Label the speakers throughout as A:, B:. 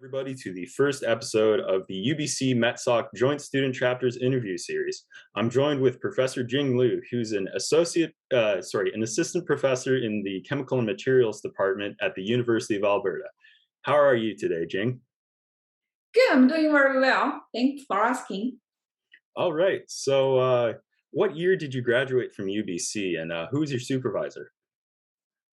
A: Everybody to the first episode of the UBC MetSoc Joint Student Chapters interview series. I'm joined with Professor Jing Liu, who's an assistant professor in the Chemical and Materials Department at the University of Alberta. How are you today, Jing?
B: Good, I'm doing very well. Thanks for asking.
A: All right. So, what year did you graduate from UBC, and who's your supervisor?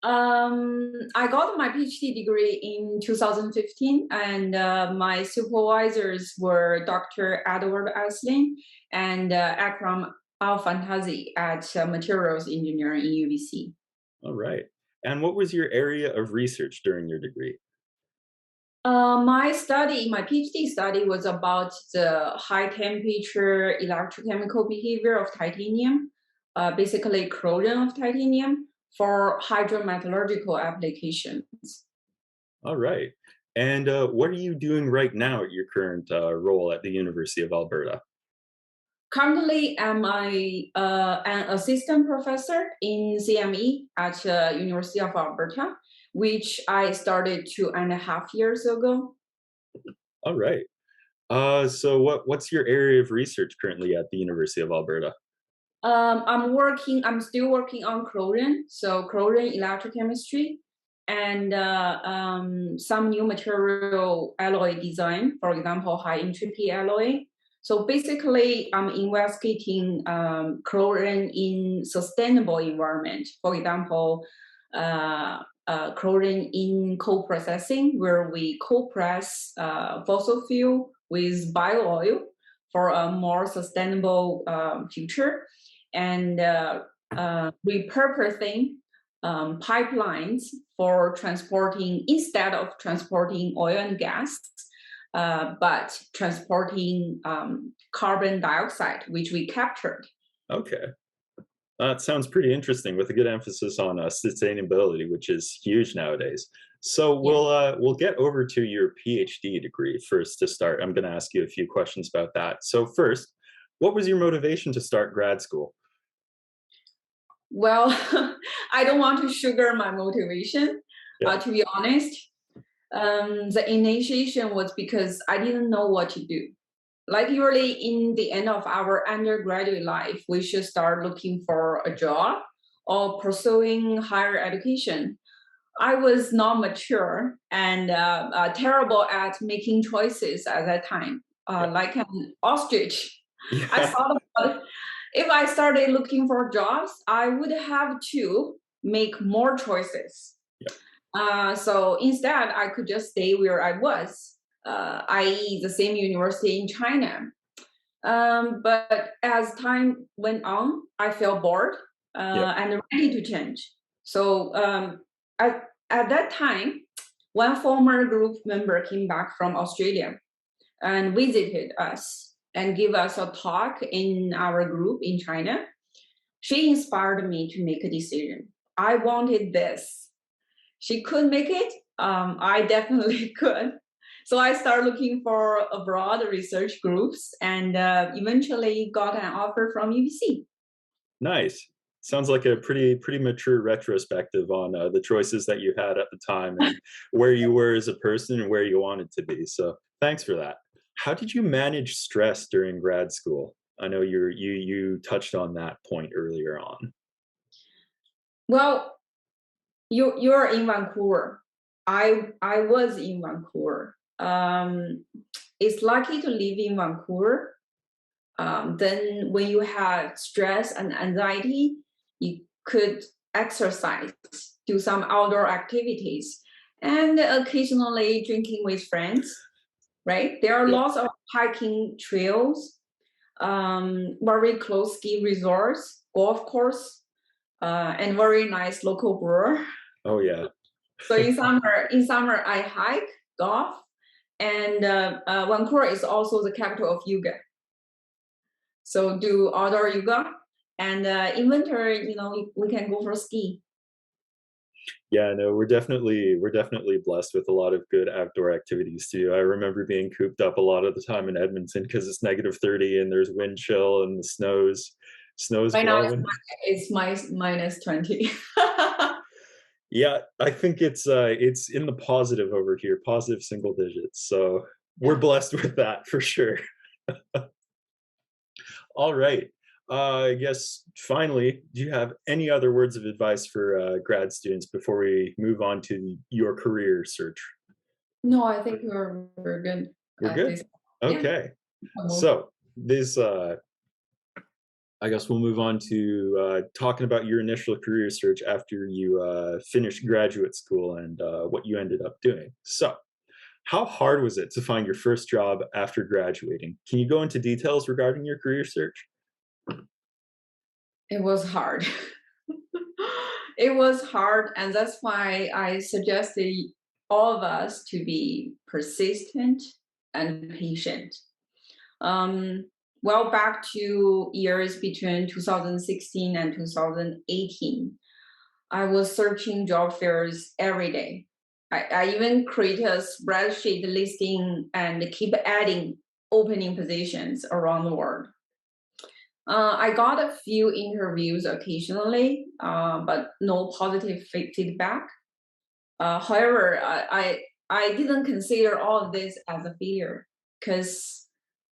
B: I got my PhD degree in 2015, and my supervisors were Dr. Edward Aslin and Akram Al-Fantazi at Materials Engineering in UBC.
A: All right. And what was your area of research during your degree?
B: My PhD study was about the high temperature electrochemical behavior of titanium, basically corrosion of titanium for hydrometallurgical applications.
A: All right. And what are you doing right now at your current role at the University of Alberta?
B: Currently, I'm an assistant professor in CME at University of Alberta, which I started 2.5 years ago.
A: All right. So what's your area of research currently at the University of Alberta?
B: I'm still working on corrosion, so corrosion electrochemistry, and some new material alloy design, for example, high entropy alloy. So basically, I'm investigating corrosion in sustainable environment. For example, corrosion in co-processing, where we co-press fossil fuel with bio oil for a more sustainable future, and repurposing pipelines for transporting, instead of transporting oil and gas, but transporting carbon dioxide, which we captured.
A: Okay. That sounds pretty interesting, with a good emphasis on sustainability, which is huge nowadays. So we'll get over to your PhD degree first to start. I'm going to ask you a few questions about that. So first, what was your motivation to start grad school?
B: Well, I don't want to sugar my motivation, to be honest. The initiation was because I didn't know what to do. Like usually in the end of our undergraduate life, we should start looking for a job or pursuing higher education. I was not mature and terrible at making choices at that time, like an ostrich. I thought about, if I started looking for jobs, I would have to make more choices. So instead, I could just stay where I was, i.e. the same university in China. But as time went on, I felt bored and ready to change. So at that time, one former group member came back from Australia and visited us and gave us a talk in our group in China. She inspired me to make a decision. I wanted this. She could make it. I definitely could. So I started looking for abroad research groups and eventually got an offer from UBC.
A: Nice. Sounds like a pretty mature retrospective on the choices that you had at the time and where you were as a person and where you wanted to be. So thanks for that. How did you manage stress during grad school? I know you touched on that point earlier on.
B: Well, you're in Vancouver. I was in Vancouver. It's lucky to live in Vancouver. Then when you have stress and anxiety, you could exercise, do some outdoor activities, and occasionally drinking with friends, right? There are lots of hiking trails, very close ski resorts, golf course, and very nice local brewer.
A: Oh yeah.
B: So in summer I hike, golf, and Vancouver is also the capital of yoga. So do outdoor yoga, and in winter, we can go for ski.
A: Yeah, no, we're definitely blessed with a lot of good outdoor activities too. I remember being cooped up a lot of the time in Edmonton because it's -30 and there's wind chill and the snow's
B: right
A: blowing.
B: Now it's minus 20.
A: Yeah, I think it's in the positive over here, positive single digits. So we're
B: Yeah.
A: blessed with that for sure. All right. I guess finally, do you have any other words of advice for grad students before we move on to your career search?
B: No, I think we're good
A: We're
B: at
A: good.
B: this. Yeah.
A: Okay.
B: Almost.
A: So this, I guess we'll move on to talking about your initial career search after you finished graduate school and what you ended up doing. So, how hard was it to find your first job after graduating? Can you go into details regarding your career search?
B: It was hard. It was hard, and that's why I suggested all of us to be persistent and patient. Um, well, back to years between 2016 and 2018, I was searching job fairs every day. I even create a spreadsheet listing and keep adding opening positions around the world. I got a few interviews occasionally, but no positive feedback. However, I didn't consider all of this as a failure because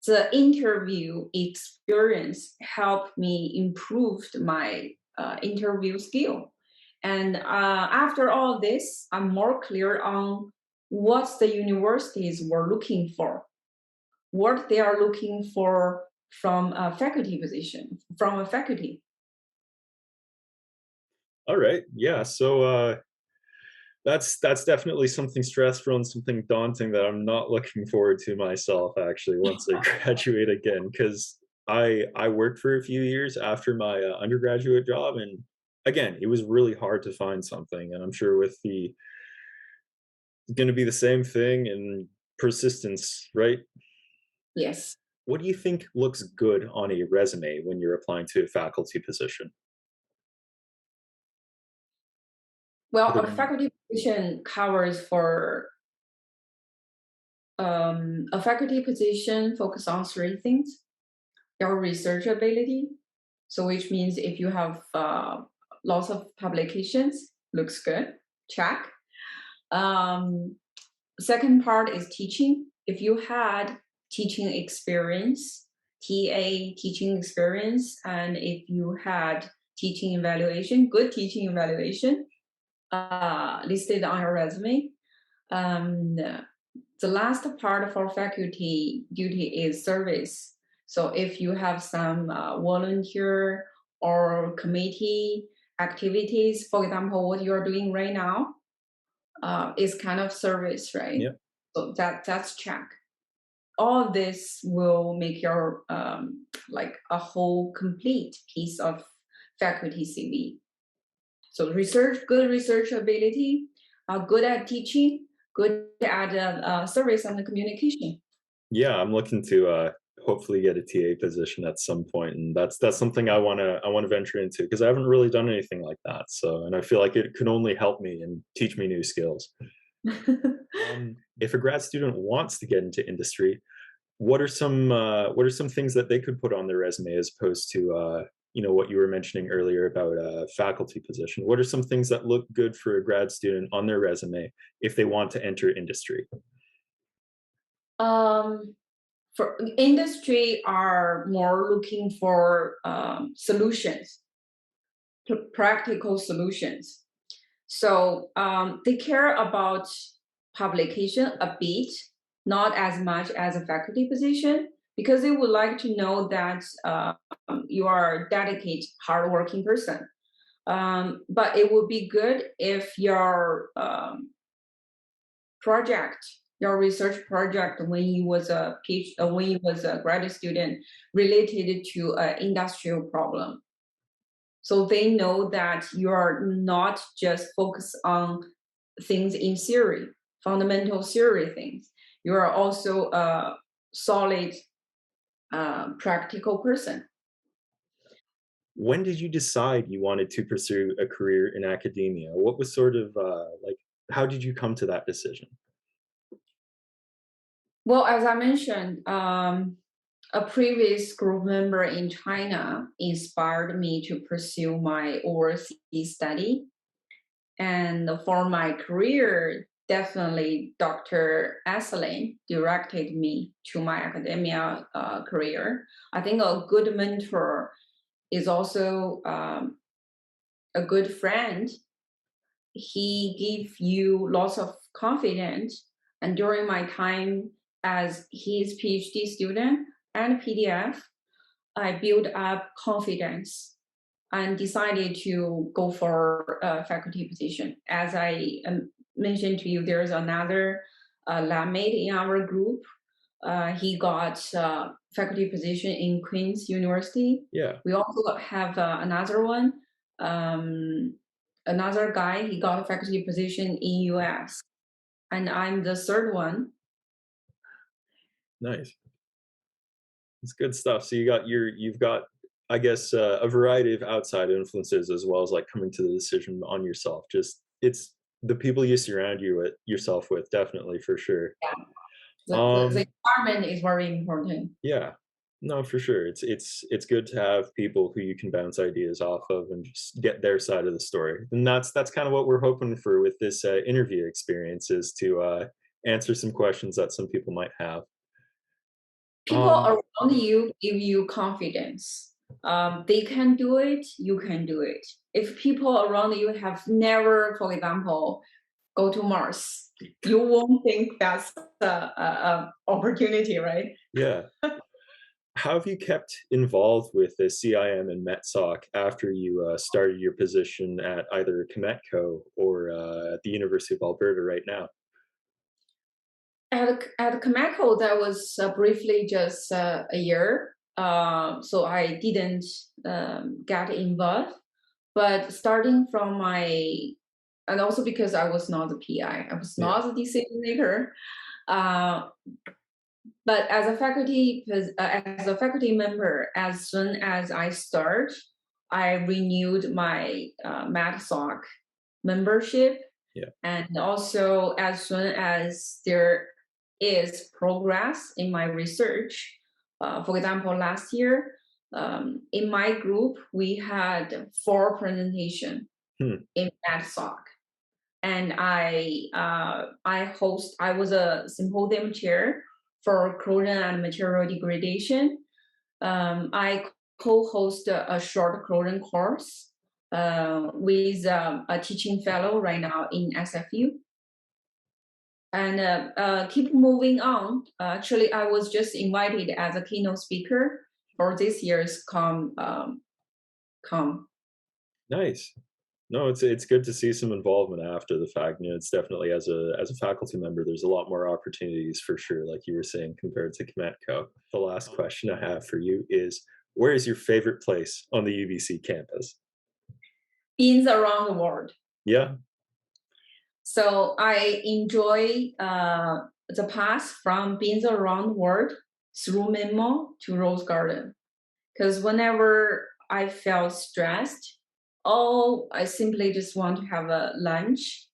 B: the interview experience helped me improve my interview skill. And after all of this, I'm more clear on what the universities were looking for, what they are looking for from a faculty position, from a faculty.
A: All right. Yeah. So that's definitely something stressful and something daunting that I'm not looking forward to myself actually once I graduate again because I worked for a few years after my undergraduate job and again it was really hard to find something and I'm sure with the going to be the same thing and persistence, right?
B: Yes.
A: What do you think looks good on a resume when you're applying to a faculty position?
B: Well,
A: What
B: a
A: are you
B: faculty position covers for a faculty position focus on three things: your research ability, so which means if you have lots of publications, looks good, check. Um, Second part is teaching. If you had teaching experience, TA teaching experience, and if you had teaching evaluation, good teaching evaluation listed on your resume. The last part of our faculty duty is service. So if you have some volunteer or committee activities, for example, what you're doing right now is kind of service, right?
A: yeah.
B: So that's check. All of this will make your like a whole complete piece of faculty CV. So research, good research ability, good at teaching, good at service and communication.
A: Yeah, I'm looking to hopefully get a TA position at some point, and that's something I want to venture into because I haven't really done anything like that. So, and I feel like it could only help me and teach me new skills. If a grad student wants to get into industry, what are some things that they could put on their resume as opposed to what you were mentioning earlier about a faculty position? What are some things that look good for a grad student on their resume if they want to enter industry?
B: um, for industry are more looking for solutions, practical solutions. So they care about publication a bit, not as much as a faculty position, because they would like to know that you are a dedicated, hardworking person. But it would be good if your project, your research project, when you was a PhD, when you was a graduate student, related to an industrial problem. So they know that you are not just focused on things in theory, fundamental theory things. You are also a solid practical person.
A: When did you decide you wanted to pursue a career in academia? What was sort of like, how did you come to that decision?
B: Well, as I mentioned, a previous group member in China inspired me to pursue my overseas study. And for my career, definitely Dr. Esselin directed me to my academia career. I think a good mentor is also a good friend. He gave you lots of confidence. And during my time as his PhD student and PDF, I built up confidence and decided to go for a faculty position. As I mentioned to you, there's another lab mate in our group. He got faculty position in Queen's University.
A: Yeah.
B: We also have another one, another guy. He got a faculty position in US, and I'm the third one.
A: Nice. It's good stuff. So you've got, I guess, a variety of outside influences as well as like coming to the decision on yourself. Just it's the people you surround yourself with, definitely for sure.
B: Yeah, the
A: Um,
B: environment is very important.
A: yeah, no, for sure. It's good to have people who you can bounce ideas off of and just get their side of the story. And that's kind of what we're hoping for with this interview experience is to answer some questions that some people might have.
B: People
A: Um,
B: around you give you confidence. They can do it, you can do it. If people around you have never, for example, go to Mars, you won't think that's a opportunity, right?
A: yeah. How have you kept involved with the CIM and MetSoc after you started your position at either Kemetco or at the University of Alberta right now?
B: At Kemetco, that was briefly just a year, so I didn't get involved. But starting from and also because I was not the PI, I was
A: Yeah,
B: not the decision maker. Uh, but as a faculty member, as soon as I start, I renewed my MatSoc membership,
A: yeah,
B: and also as soon as there is progress in my research. For example, last year in my group we had 4 presentations
A: hmm,
B: in MatSoc, and I was a symposium chair for corrosion and material degradation. I co-host a short corrosion course with a teaching fellow right now in SFU. And keep moving on. Actually, I was just invited as a keynote speaker for this year's com.
A: nice. No, it's good to see some involvement after the fact. You know, it's definitely as a faculty member, there's a lot more opportunities for sure, like you were saying, compared to Kemetco. The last question I have for you is, where is your favorite place on the UBC campus?
B: Beans around the world.
A: Yeah,
B: So I enjoy the path from beans around the world through Memo to Rose Garden. Because whenever I felt stressed, oh, I simply just want to have a lunch.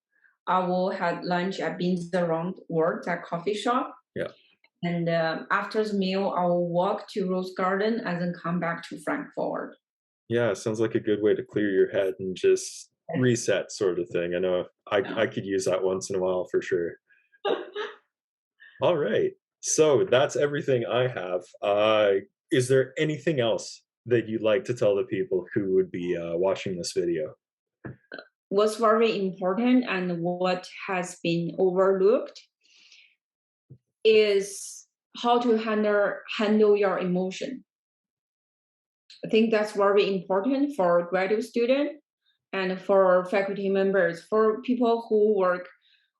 B: I will have lunch at Beans Around World, that coffee shop.
A: yeah.
B: And after the meal, I will walk to Rose Garden and then come back to Frankfurt.
A: Yeah, sounds like a good way to clear your head and just reset sort of thing. I know I could use that once in a while for sure. All right. So that's everything I have. Is there anything else that you'd like to tell the people who would be watching this video?
B: What's very important and what has been overlooked is how to handle your emotion. I think that's very important for graduate student and for faculty members, for people who work.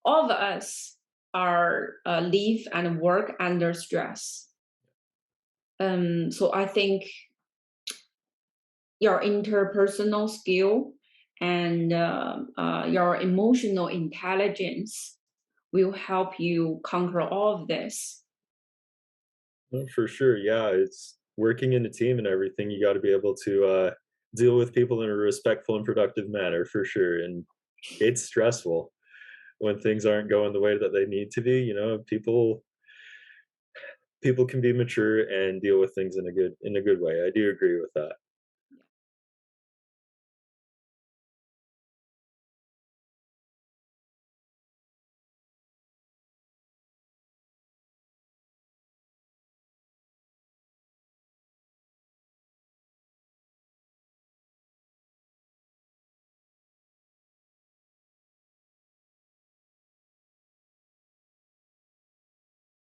B: All of us are live and work under stress. So I think your interpersonal skill and your emotional intelligence will help you conquer all of this.
A: Well, for sure. Yeah, it's working in a team and everything. You got to be able to deal with people in a respectful and productive manner for sure. And it's stressful when things aren't going the way that they need to be. You know, people can be mature and deal with things in a good way. I do agree with that.